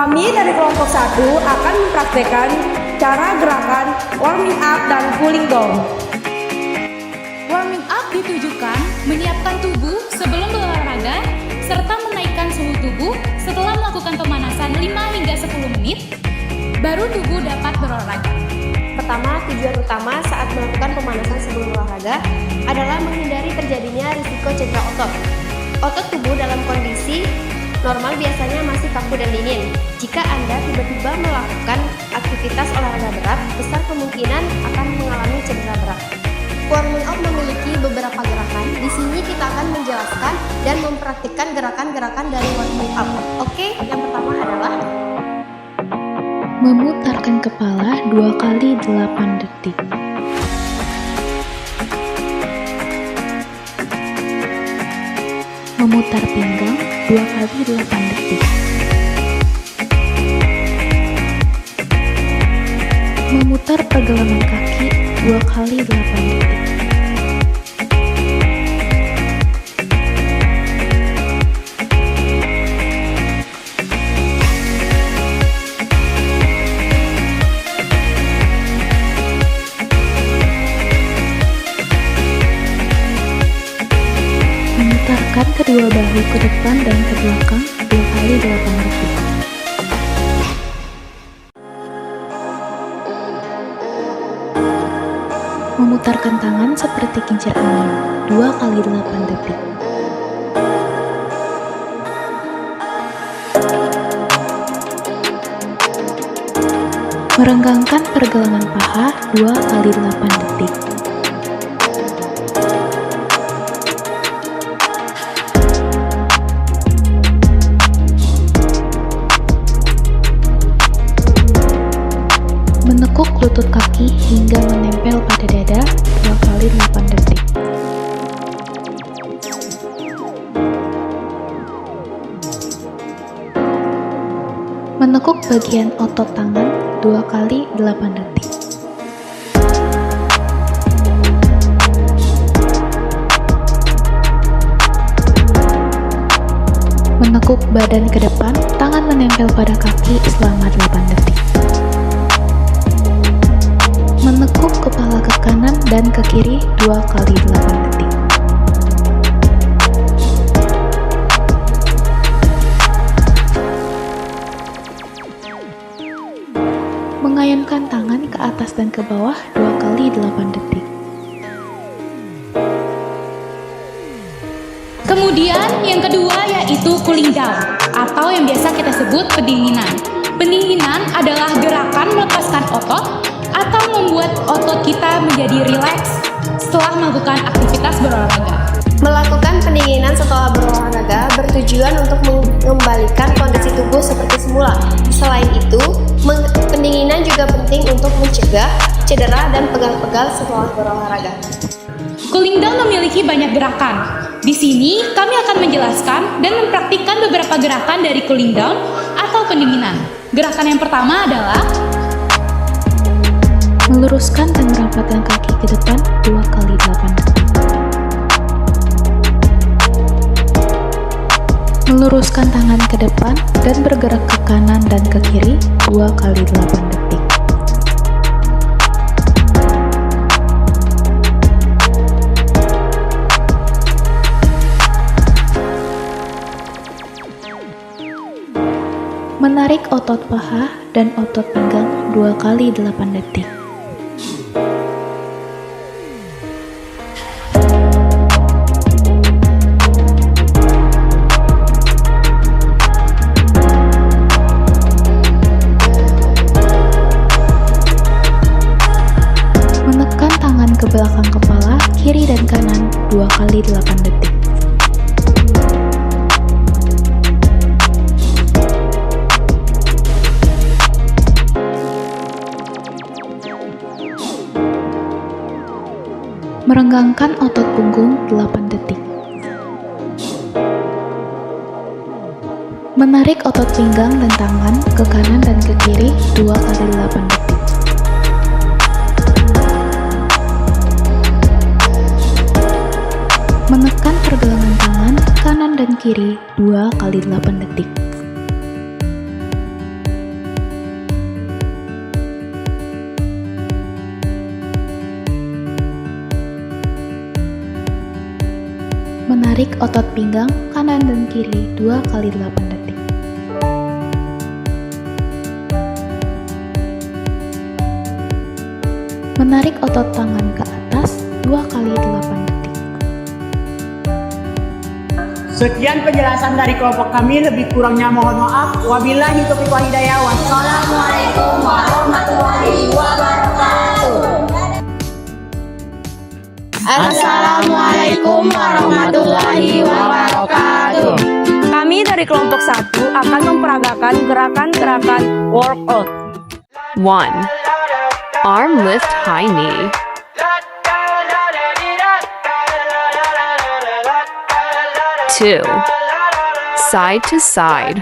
Kami dari kelompok 1 akan mempraktekkan cara gerakan warming up dan cooling down. Warming up ditujukan menyiapkan tubuh sebelum berolahraga serta menaikkan suhu tubuh setelah melakukan pemanasan 5 hingga 10 menit, baru tubuh dapat berolahraga. Pertama, tujuan utama saat melakukan pemanasan sebelum olahraga adalah menghindari terjadinya risiko cedera otot. Otot tubuh dalam kondisi normal biasanya masih kaku dan dingin. Jika Anda tiba-tiba melakukan aktivitas olahraga berat, besar kemungkinan akan mengalami cedera berat. Warming up memiliki beberapa gerakan. Di sini kita akan menjelaskan dan mempraktikkan gerakan-gerakan dari warming up. Oke, yang pertama adalah memutarkan kepala 2 kali 8 detik. Memutar pinggang 2 kali 8 detik. Memutar pergelangan kaki 2 kali 8 detik. Memutarkan kedua bahu ke depan dan ke belakang 2 kali 8 detik. Memutarkan tangan seperti kincir angin 2 kali 8 detik. Merenggangkan pergelangan paha 2 kali 8 detik. Menekuk lutut kaki hingga menempel pada dada 2 kali 8 detik. Menekuk bagian otot tangan 2 kali 8 detik. Menekuk badan ke depan, tangan menempel pada kaki selama 8 detik. Menekuk kepala ke kanan dan ke kiri 2 kali 8 detik. Mengayunkan tangan ke atas dan ke bawah 2 kali 8 detik. Kemudian yang kedua yaitu cooling down atau yang biasa kita sebut pendinginan. Pendinginan adalah gerakan melepaskan otot atau membuat otot kita menjadi rileks setelah melakukan aktivitas berolahraga. melakukan pendinginan setelah berolahraga bertujuan untuk mengembalikan kondisi tubuh seperti semula. Selain itu, pendinginan juga penting untuk mencegah cedera dan pegal-pegal setelah berolahraga. Cooling down memiliki banyak gerakan. Di sini kami akan menjelaskan dan mempraktikkan beberapa gerakan dari cooling down atau pendinginan. Gerakan yang pertama adalah meluruskan dan merapatkan kaki ke depan 2 kali 8 detik. Meluruskan tangan ke depan dan bergerak ke kanan dan ke kiri 2 kali 8 detik. Menarik otot paha dan otot pinggang 2 kali 8 detik. Menekan tangan ke belakang kepala, kiri dan kanan 2 kali 8 detik. Merenggangkan otot punggung 8 detik. Menarik otot pinggang dan tangan ke kanan dan ke kiri 2 kali 8 detik. Menekan pergelangan tangan kanan dan kiri 2 kali 8 detik. Menarik otot pinggang kanan dan kiri 2 kali 8 detik. Menarik otot tangan ke atas 2 kali 8 detik. Sekian penjelasan dari kelompok kami, lebih kurangnya mohon maaf. Wabillahi taufiq wal hidayah. Assalamualaikum warahmatullahi wabarakatuh. Assalamualaikum warahmatullahi wabarakatuh. Kami dari kelompok 1 akan memperagakan gerakan-gerakan workout. 1. Arm lift high knee. 2. Side to side.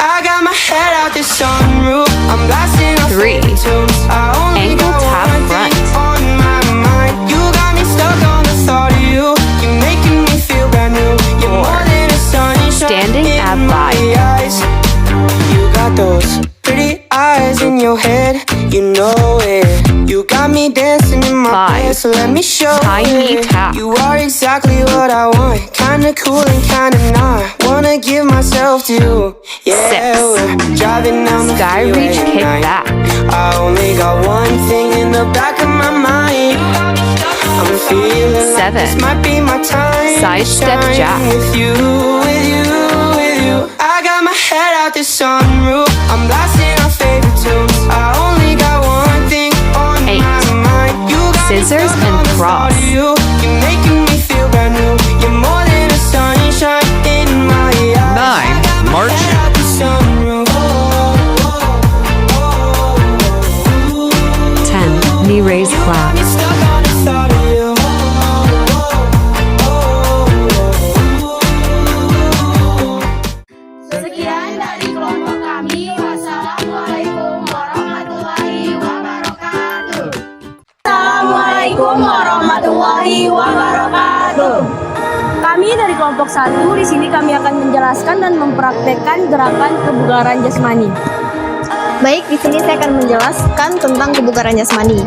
I got my head out the sunroof. I'm blasting off 3. tunes. I only Ankle got tap one front. thing on my mind. You got me stuck on the thought of you. You're making me feel brand new. You're more than a sunshine Standing in ab my five. eyes. You got those pretty eyes in your head. You know it. You got me dancing in my 5. bed, so let me show High knee it. tap. You are exactly what I want. Kinda cool and kinda not. Wanna give myself to you. Yeah, 6. we're driving down the Sky freeway reach kick tonight. back. I only got one thing in the back of my mind. I'm feeling 7. like this might be my time. Side step Shine jack. with you, with you, with you. I got my head out the sunroof. I'm blasting our favorite tunes. I only got one thing on 8. my mind. You got me Scissors stuck and on the thought cross. of you. You're making me feel brand new. You're more than a sunshine in my eyes. 9. I got my March. head out the sunroof. 10. Knee raise clap. I'm stuck on the thought of you. Sekian dari kelompok kami. Wassalamualaikum warahmatullahi wabarakatuh. Assalamualaikum warahmatullahi wabarakatuh. Kami dari kelompok 1 di sini kami akan menjelaskan dan mempraktekkan gerakan kebugaran jasmani. Baik, di sini saya akan menjelaskan tentang kebugaran jasmani.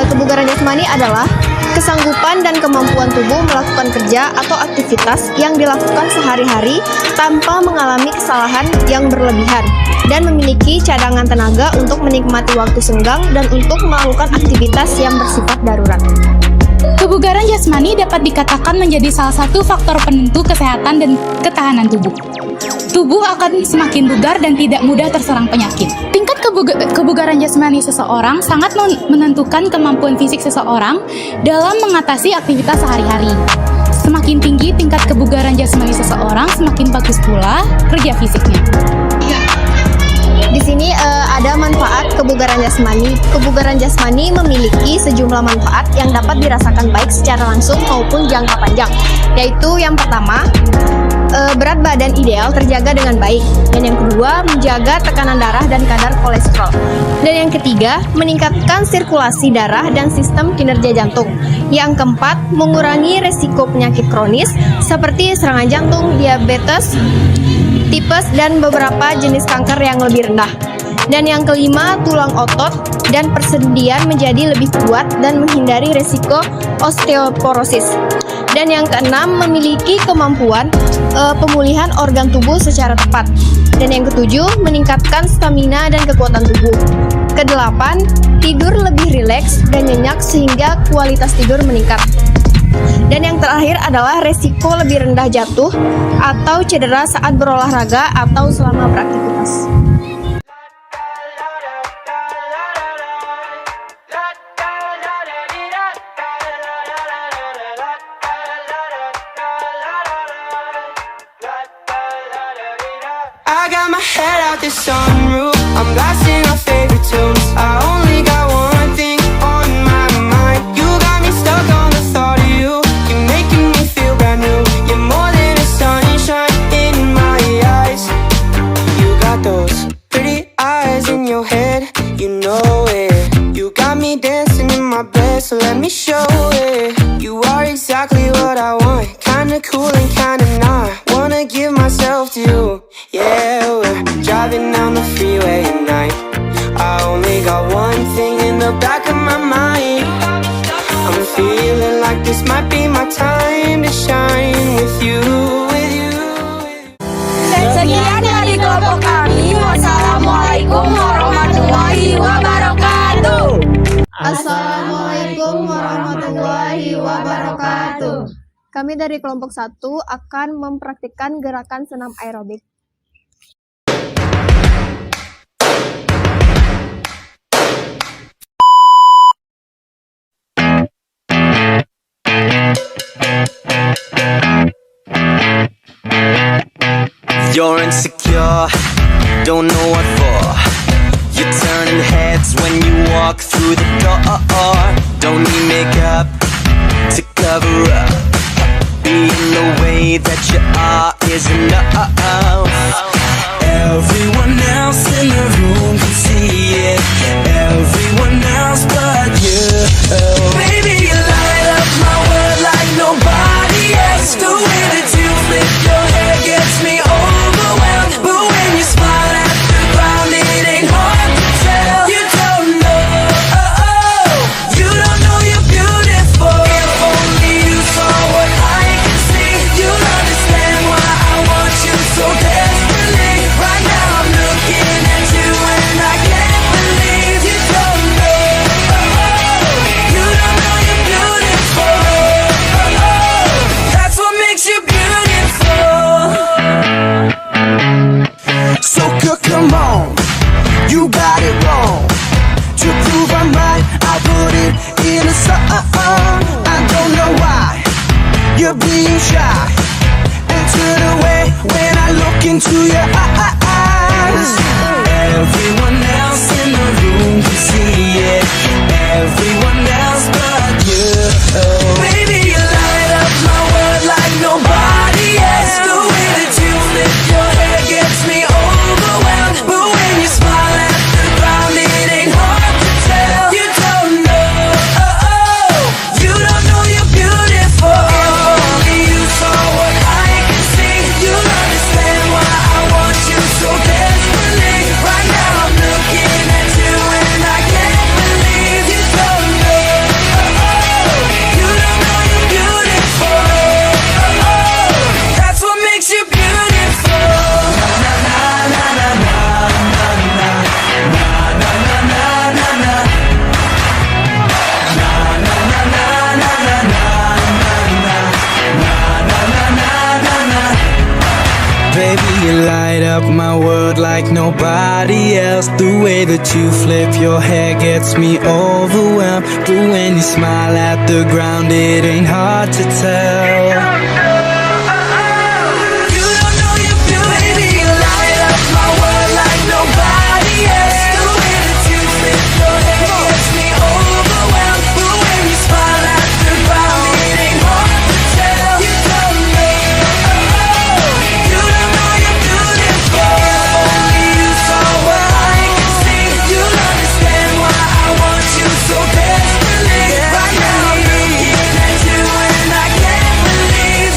Kebugaran jasmani adalah kesanggupan dan kemampuan tubuh melakukan kerja atau aktivitas yang dilakukan sehari-hari tanpa mengalami kesalahan yang berlebihan dan memiliki cadangan tenaga untuk menikmati waktu senggang dan untuk melakukan aktivitas yang bersifat darurat. Kebugaran jasmani dapat dikatakan menjadi salah satu faktor penentu kesehatan dan ketahanan tubuh. Tubuh akan semakin bugar dan tidak mudah terserang penyakit. Tingkat kebugaran jasmani seseorang sangat menentukan kemampuan fisik seseorang dalam mengatasi aktivitas sehari-hari. Semakin tinggi tingkat kebugaran jasmani seseorang, semakin bagus pula kerja fisiknya. Di sini ada manfaat kebugaran jasmani. Kebugaran jasmani memiliki sejumlah manfaat yang dapat dirasakan baik secara langsung maupun jangka panjang. Yaitu yang pertama, berat badan ideal terjaga dengan baik. Dan yang kedua, menjaga tekanan darah dan kadar kolesterol. Dan yang ketiga, meningkatkan sirkulasi darah dan sistem kinerja jantung. Yang keempat, mengurangi resiko penyakit kronis seperti serangan jantung, diabetes, tipes, dan beberapa jenis kanker yang lebih rendah. Dan yang kelima, tulang otot dan persendian menjadi lebih kuat dan menghindari resiko osteoporosis. Dan yang keenam, memiliki kemampuan pemulihan organ tubuh secara tepat. Dan yang ketujuh, meningkatkan stamina dan kekuatan tubuh. Kedelapan, tidur lebih rileks dan nyenyak sehingga kualitas tidur meningkat. Dan yang terakhir adalah resiko lebih rendah jatuh atau cedera saat berolahraga atau selama beraktivitas. I got my head out the sunroof. I'm blasting our favorite tunes. I only got one thing on my mind. You got me stuck on the thought of you. You're making me feel brand new. You're more than a sunshine in my eyes. You got those pretty eyes in your head. You know it. You got me dancing in my bed, so let me show it. You are exactly what I want. Kinda cool and kinda not. Wanna give myself to you. Yeah, we're driving down the freeway at night. I only got one thing in the back of my mind. I'm Feeling like this might be my time to shine with you, with you. Sekian dari kelompok kami. Wassalamualaikum warahmatullahi wabarakatuh. Assalamualaikum warahmatullahi wabarakatuh. Kami dari kelompok 1 akan mempraktikkan gerakan senam aerobik. You're insecure, don't know what for. You're turning heads when you walk through the door. Don't need makeup to cover up. Being the way that you are is enough. Everyone else in the room can see it. Everyone else but you. Baby, you light up my world like nobody else. The way that you flip your hair gets me overwhelmed. But when you smile at the ground, it ain't hard to tell. You don't know, you don't know you're beautiful. If only you saw what I can see, you'll understand why I want you so desperately. Right now I'm looking at you and I can't believe you don't know, you don't know you're beautiful. That's what makes you beautiful. So girl, come on, you got it wrong. To prove I'm right, I'll put it in a song. I don't know why you're being shy and turn away when I look into your eyes. Everyone else in the room can see it. Everyone else but you. Baby, you light up my world like nobody else. The way that you flip your hair gets me overwhelmed. But when you smile at the ground, it ain't hard to tell. You don't know, you don't know you're beautiful. If only you saw what I can see, you'll understand why I want you so desperately. Right now I'm looking at you and I can't believe you don't know, you don't know you're beautiful. That's what makes you beautiful. Na na na na na na na na na na na na na. Na na na na na na na na na na na. Baby, you light up my world like nobody else. The way that you flip your hair gets me overwhelmed. But when you smile at the ground, it ain't hard to tell. You don't know you're beautiful. Baby, you light up my world like nobody else. The way that you flip your hair gets me overwhelmed. But when you smile at the ground, it ain't hard to tell. You don't know, you don't know you're beautiful. If only you saw what I can see, you'll understand why I want you so desperately. Right now I'm looking at you and I can't believe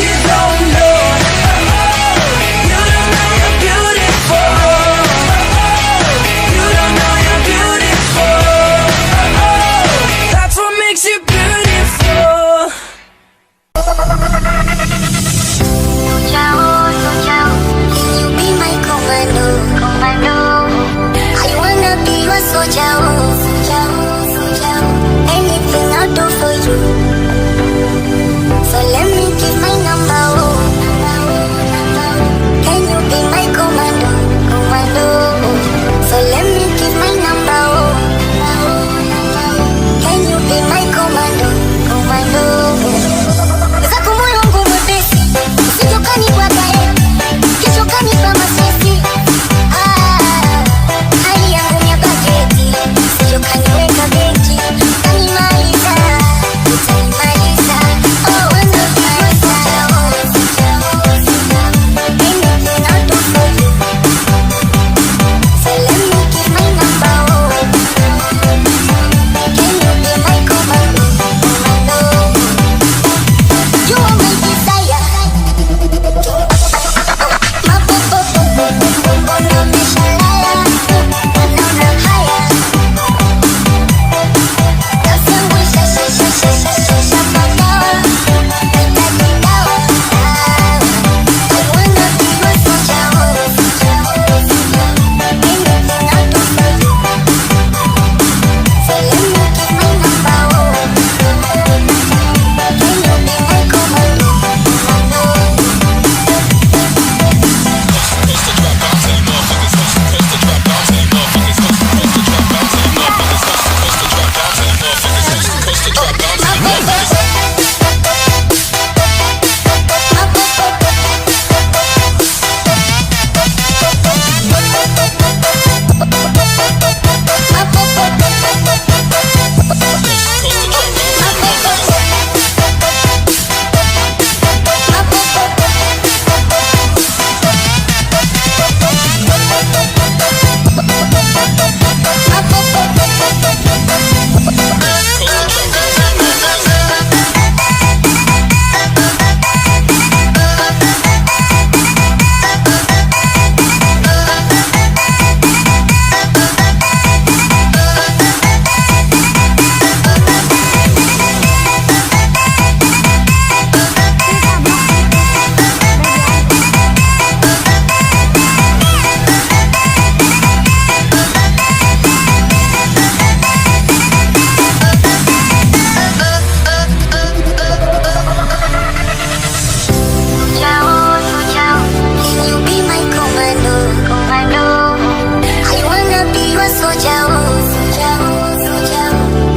so jauh,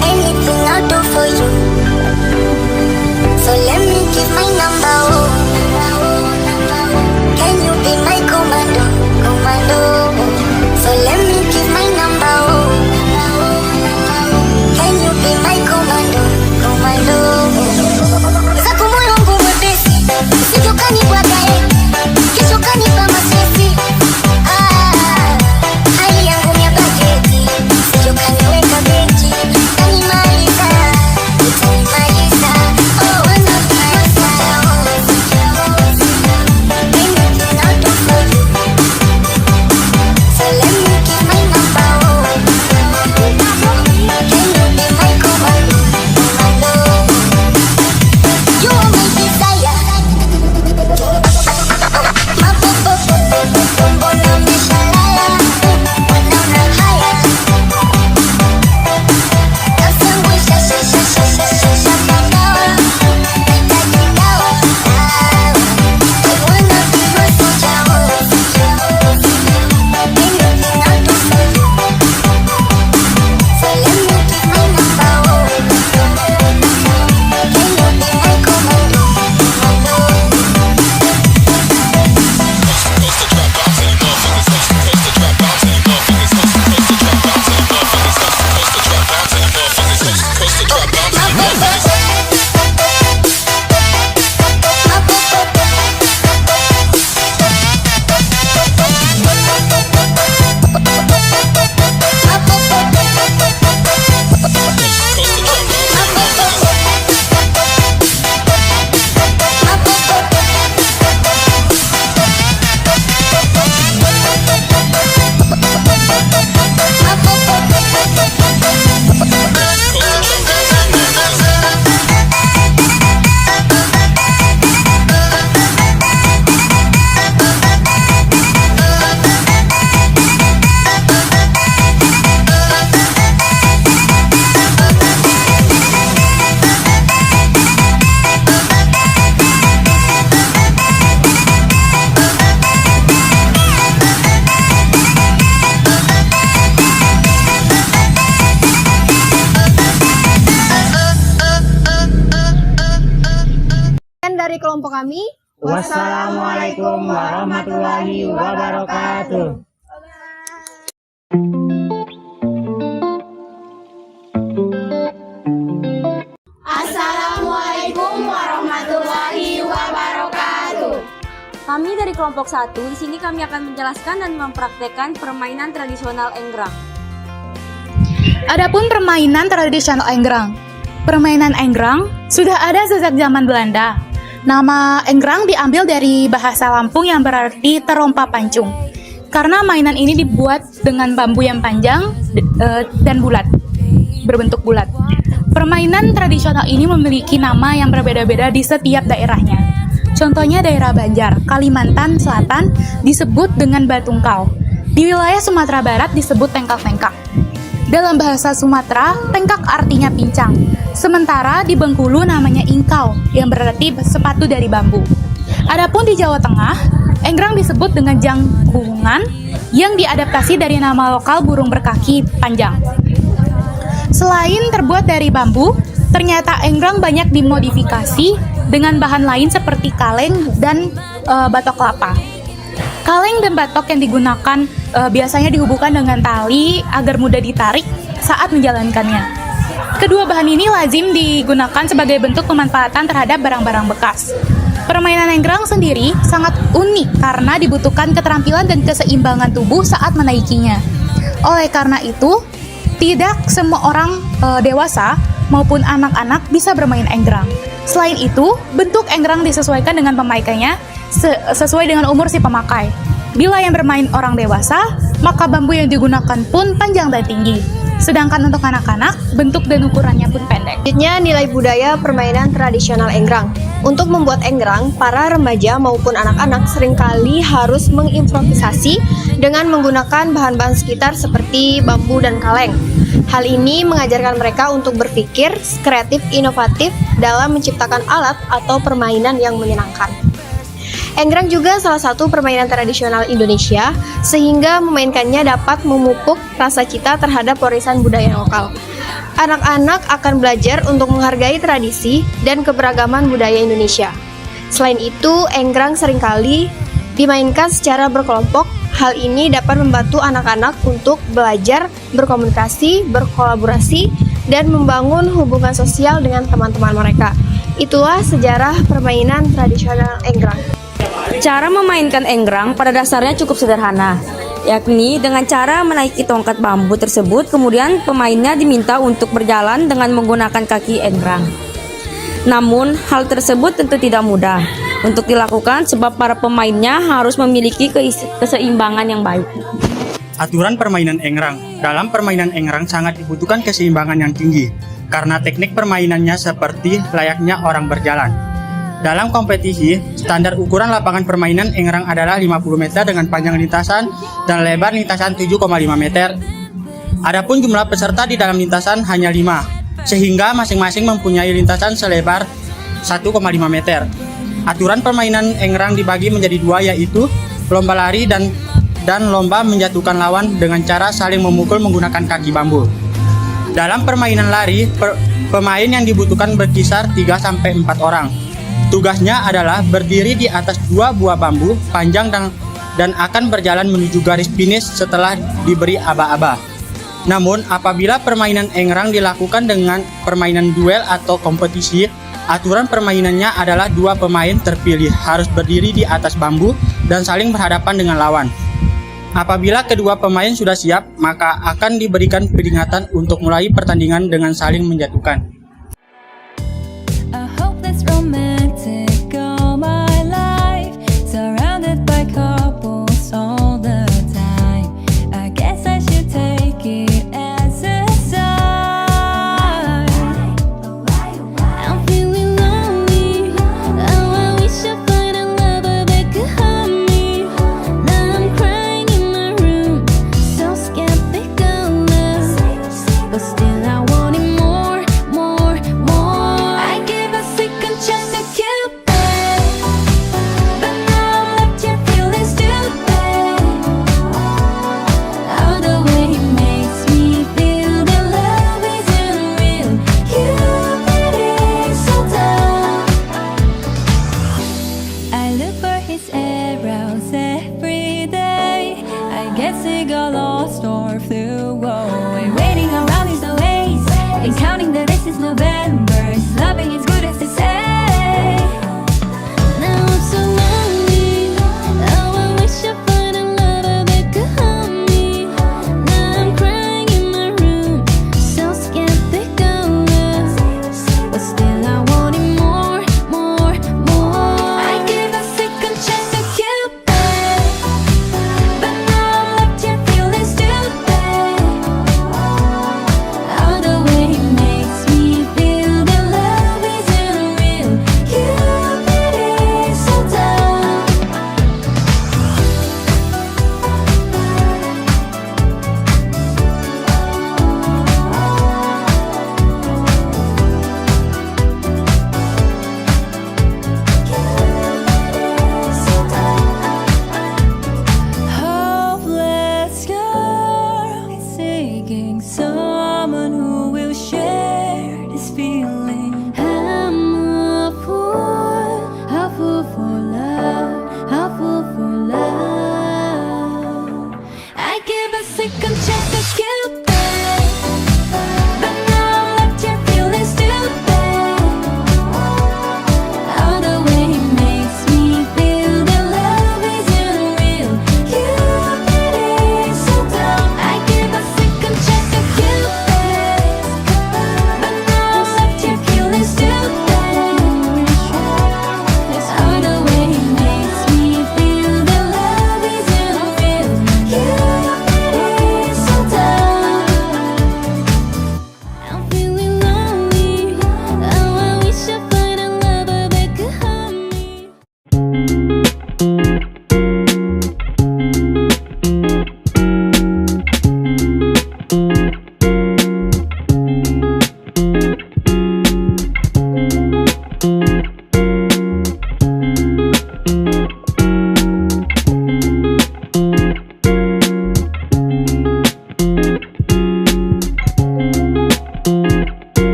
anything I'll do for you. So let me give my number. Can you be my commando? So let me give my number. Can you be my commando? Zako moyo wangu mwepesi, usije ukaniibwaga eti, kesho ukanipa mastresi. Hali yangu mia bajeti, usije ukaniweka benchi, utanimaliza. Oh, anything I'll do for you. So let me give my number. Can you be my commando? You are my desire. My mbona umeshalala, wanaona haya. Nafsi yangu ishapagawa, nahitaji dawa. I wanna be your soldier. Anything I'll do for you. So let me give my number. Can you be my commando? Dari kelompok kami, Wassalamualaikum warahmatullahi wabarakatuh. Assalamualaikum warahmatullahi wabarakatuh. Kami dari kelompok 1, di sini kami akan menjelaskan dan mempraktekkan permainan tradisional Enggrang. Adapun permainan tradisional Enggrang. Permainan Enggrang sudah ada sejak zaman Belanda. Nama Enggrang diambil dari bahasa Lampung yang berarti terompa pancung. Karena mainan ini dibuat dengan bambu yang panjang dan bulat, berbentuk bulat. Permainan tradisional ini memiliki nama yang berbeda-beda di setiap daerahnya. Contohnya daerah Banjar, Kalimantan Selatan disebut dengan batungkal. Di wilayah Sumatera Barat disebut tengkak-tengkak. Dalam bahasa Sumatera, tengkak artinya pincang. Sementara di Bengkulu namanya ingkau, yang berarti sepatu dari bambu. Adapun di Jawa Tengah, Enggrang disebut dengan jangkungan yang diadaptasi dari nama lokal burung berkaki panjang. Selain terbuat dari bambu, ternyata Enggrang banyak dimodifikasi dengan bahan lain seperti kaleng dan batok kelapa. Kaleng dan batok yang digunakan biasanya dihubungkan dengan tali agar mudah ditarik saat menjalankannya. Kedua bahan ini lazim digunakan sebagai bentuk pemanfaatan terhadap barang-barang bekas. Permainan Enggrang sendiri sangat unik karena dibutuhkan keterampilan dan keseimbangan tubuh saat menaikinya. Oleh karena itu, tidak semua orang dewasa maupun anak-anak bisa bermain Enggrang. Selain itu, bentuk Enggrang disesuaikan dengan pemakainya sesuai dengan umur si pemakai. Bila yang bermain orang dewasa, maka bambu yang digunakan pun panjang dan tinggi. Sedangkan untuk anak-anak, bentuk dan ukurannya pun pendek. selanjutnya nilai budaya permainan tradisional Enggrang. Untuk membuat Enggrang, para remaja maupun anak-anak seringkali harus mengimprovisasi dengan menggunakan bahan-bahan sekitar seperti bambu dan kaleng. Hal ini mengajarkan mereka untuk berpikir kreatif inovatif dalam menciptakan alat atau permainan yang menyenangkan. Enggrang juga salah satu permainan tradisional Indonesia, sehingga memainkannya dapat memupuk rasa cinta terhadap warisan budaya lokal. Anak-anak akan belajar untuk menghargai tradisi dan keberagaman budaya Indonesia. Selain itu, enggrang seringkali dimainkan secara berkelompok. Hal ini dapat membantu anak-anak untuk belajar, berkomunikasi, berkolaborasi, dan membangun hubungan sosial dengan teman-teman mereka. Itulah sejarah permainan tradisional enggrang. Cara memainkan enggrang pada dasarnya cukup sederhana, yakni dengan cara menaiki tongkat bambu tersebut, kemudian pemainnya diminta untuk berjalan dengan menggunakan kaki enggrang. Namun, hal tersebut tentu tidak mudah untuk dilakukan sebab para pemainnya harus memiliki keseimbangan yang baik. Aturan permainan enggrang. Dalam permainan enggrang sangat dibutuhkan keseimbangan yang tinggi, karena teknik permainannya seperti layaknya orang berjalan. Dalam kompetisi, standar ukuran lapangan permainan enggrang adalah 50 meter dengan panjang lintasan dan lebar lintasan 7,5 meter. Adapun jumlah peserta di dalam lintasan hanya 5, sehingga masing-masing mempunyai lintasan selebar 1,5 meter. Aturan permainan enggrang dibagi menjadi dua, yaitu lomba lari dan lomba menjatuhkan lawan dengan cara saling memukul menggunakan kaki bambu. Dalam permainan lari, pemain yang dibutuhkan berkisar 3-4 orang. Tugasnya adalah berdiri di atas 2 buah bambu panjang dan akan berjalan menuju garis finish setelah diberi aba-aba. Namun, apabila permainan enggrang dilakukan dengan permainan duel atau kompetisi, aturan permainannya adalah 2 pemain terpilih harus berdiri di atas bambu dan saling berhadapan dengan lawan. Apabila kedua pemain sudah siap, maka akan diberikan peringatan untuk mulai pertandingan dengan saling menjatuhkan.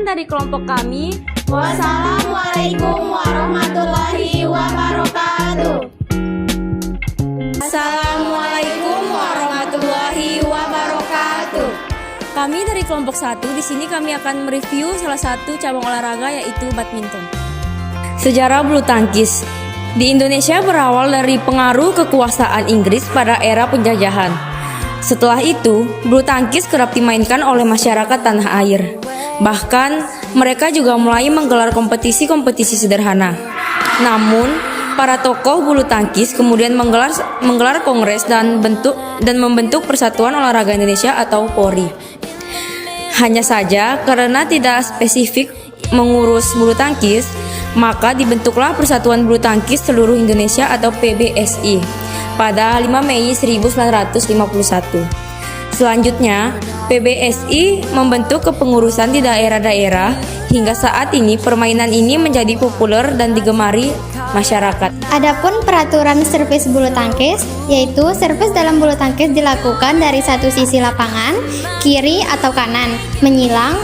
dari kelompok kami. Wassalamualaikum warahmatullahi wabarakatuh. Assalamualaikum warahmatullahi wabarakatuh. Kami dari kelompok 1 di sini kami akan mereview salah satu cabang olahraga yaitu badminton. Sejarah bulu tangkis. Di Indonesia berawal dari pengaruh kekuasaan Inggris pada era penjajahan. Setelah itu, bulu tangkis kerap dimainkan oleh masyarakat tanah air. Bahkan, mereka juga mulai menggelar kompetisi-kompetisi sederhana. Namun, para tokoh bulu tangkis kemudian menggelar kongres dan membentuk Persatuan Olahraga Indonesia atau PORI. Hanya saja, karena tidak spesifik mengurus bulu tangkis, maka dibentuklah Persatuan Bulu Tangkis Seluruh Indonesia atau PBSI pada 5 Mei 1951. Selanjutnya, PBSI membentuk kepengurusan di daerah-daerah hingga saat ini permainan ini menjadi populer dan digemari masyarakat. Adapun peraturan servis bulu tangkis, yaitu servis dalam bulu tangkis dilakukan dari satu sisi lapangan, kiri atau kanan,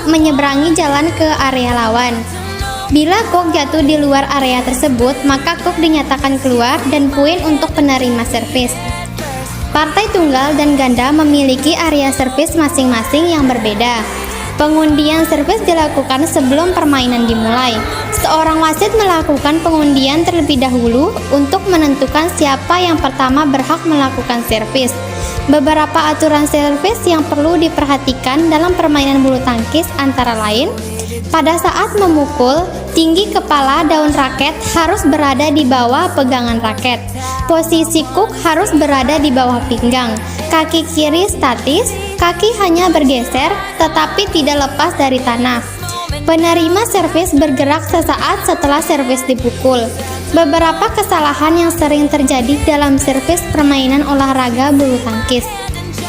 menyeberangi jalan ke area lawan. Bila kok jatuh di luar area tersebut, maka kok dinyatakan keluar dan poin untuk penerima servis. Partai tunggal dan ganda memiliki area servis masing-masing yang berbeda. Pengundian servis dilakukan sebelum permainan dimulai. Seorang wasit melakukan pengundian terlebih dahulu untuk menentukan siapa yang pertama berhak melakukan servis. Beberapa aturan servis yang perlu diperhatikan dalam permainan bulu tangkis antara lain: pada saat memukul, tinggi kepala daun raket harus berada di bawah pegangan raket. Posisi kuk harus berada di bawah pinggang. Kaki kiri statis, kaki hanya bergeser tetapi tidak lepas dari tanah. Penerima servis bergerak sesaat setelah servis dipukul. Beberapa kesalahan yang sering terjadi dalam servis permainan olahraga bulu tangkis.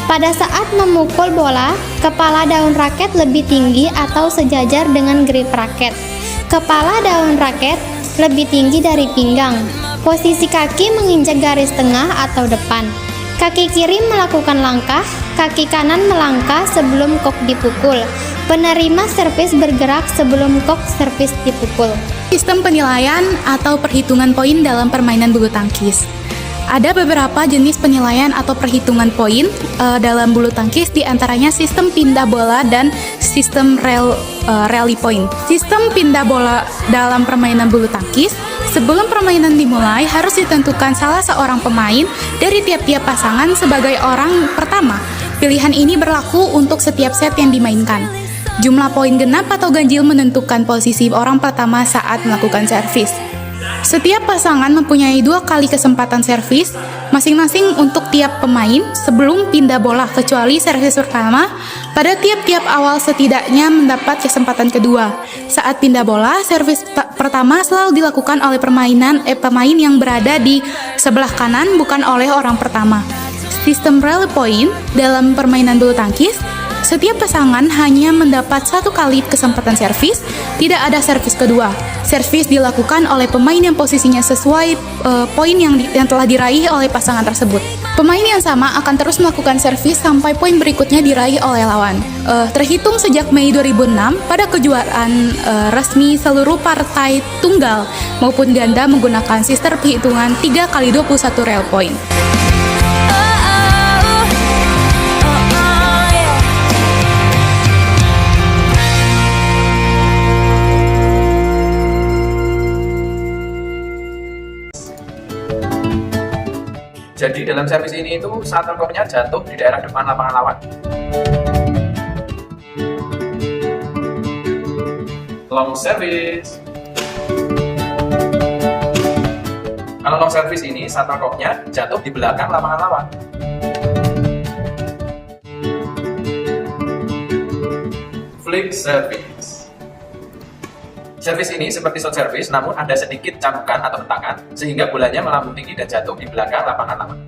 Pada saat memukul bola, kepala daun raket lebih tinggi atau sejajar dengan grip raket. Kepala daun raket lebih tinggi dari pinggang. Posisi kaki menginjak garis tengah atau depan. Kaki kiri melakukan langkah, kaki kanan melangkah sebelum kok dipukul. Penerima servis bergerak sebelum kok servis dipukul. Sistem penilaian atau perhitungan poin dalam permainan bulu tangkis. Ada beberapa jenis penilaian atau perhitungan poin dalam bulu tangkis, diantaranya sistem pindah bola dan sistem rally point. Sistem pindah bola dalam permainan bulu tangkis, sebelum permainan dimulai harus ditentukan salah seorang pemain dari tiap-tiap pasangan sebagai orang pertama. Pilihan ini berlaku untuk setiap set yang dimainkan. Jumlah poin genap atau ganjil menentukan posisi orang pertama saat melakukan servis. Setiap pasangan mempunyai 2 kali kesempatan servis masing-masing untuk tiap pemain sebelum pindah bola, kecuali servis pertama pada tiap-tiap awal setidaknya mendapat kesempatan kedua. Saat pindah bola, servis pertama selalu dilakukan oleh pemain yang berada di sebelah kanan, bukan oleh orang pertama. Sistem rally point dalam permainan bulu tangkis, setiap pasangan hanya mendapat 1 kali kesempatan servis, tidak ada servis kedua. Servis dilakukan oleh pemain yang posisinya sesuai poin yang telah diraih oleh pasangan tersebut. Pemain yang sama akan terus melakukan servis sampai poin berikutnya diraih oleh lawan. Terhitung sejak Mei 2006, pada kejuaraan resmi seluruh partai tunggal maupun ganda menggunakan sistem perhitungan 3x21 real point. Jadi dalam servis ini itu shuttlecocknya jatuh di daerah depan lapangan lawan. Long service. Kalau long service ini shuttlecocknya jatuh di belakang lapangan lawan. Flick service. Servis ini seperti short service, namun ada sedikit cambukan atau hentakan sehingga bolanya melambung tinggi dan jatuh di belakang lapangan lawan.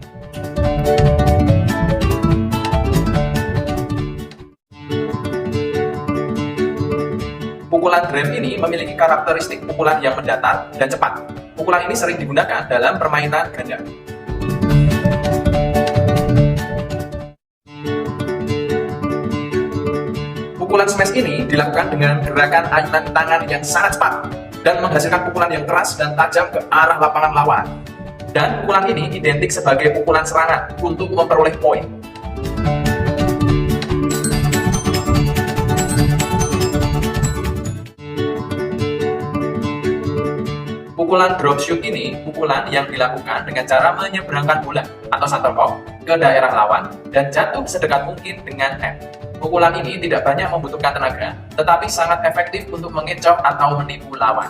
Pukulan gram ini memiliki karakteristik pukulan yang mendatar dan cepat. Pukulan ini sering digunakan dalam permainan ganda. Pukulan smash ini dilakukan dengan gerakan ayunan tangan yang sangat cepat dan menghasilkan pukulan yang keras dan tajam ke arah lapangan lawan. Dan pukulan ini identik sebagai pukulan serangan untuk memperoleh poin. Pukulan drop shoot ini pukulan yang dilakukan dengan cara menyeberangkan bola atau shuttlecock ke daerah lawan dan jatuh sedekat mungkin dengan net. Pukulan ini tidak banyak membutuhkan tenaga, tetapi sangat efektif untuk mengecoh atau menipu lawan.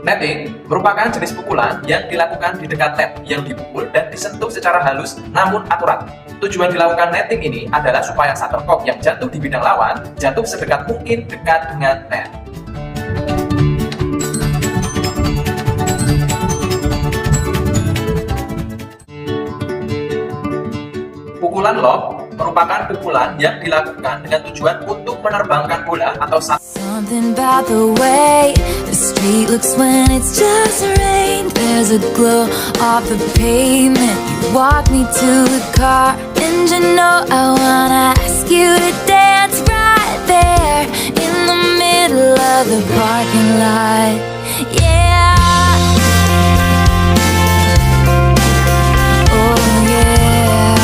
Netting merupakan jenis pukulan yang dilakukan di dekat net yang dipukul dan disentuh secara halus namun akurat. Tujuan dilakukan netting ini adalah supaya shuttlecock yang jatuh di bidang lawan jatuh sedekat mungkin dekat dengan net. Pukulan lob merupakan pukulan yang dilakukan dengan tujuan untuk menerbangkan bola atau Something about the way the street looks when it's just rained. There's a glow off the pavement. You walk me to the car, and you know I wanna ask you to dance right there in the middle of the parking lot. Yeah. Oh yeah.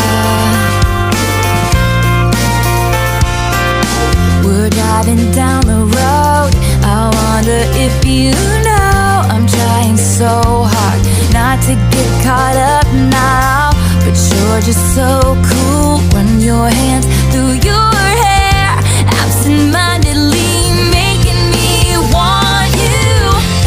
We're driving down the road. I wonder if you know I'm trying so hard not to get caught up now, but you're just so cool. Run your hands through your hair, absent-mindedly making me want you.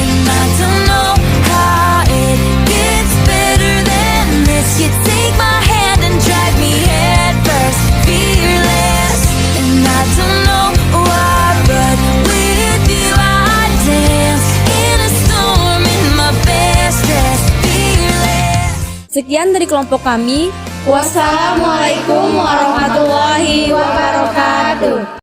And I don't know how it gets better than this. You take my hand and drive me head first, fearless. And I don't know why, but with you I dance in a storm in my best dress, fearless. Sekian dari kelompok kami. Wassalamualaikum warahmatullahi wabarakatuh.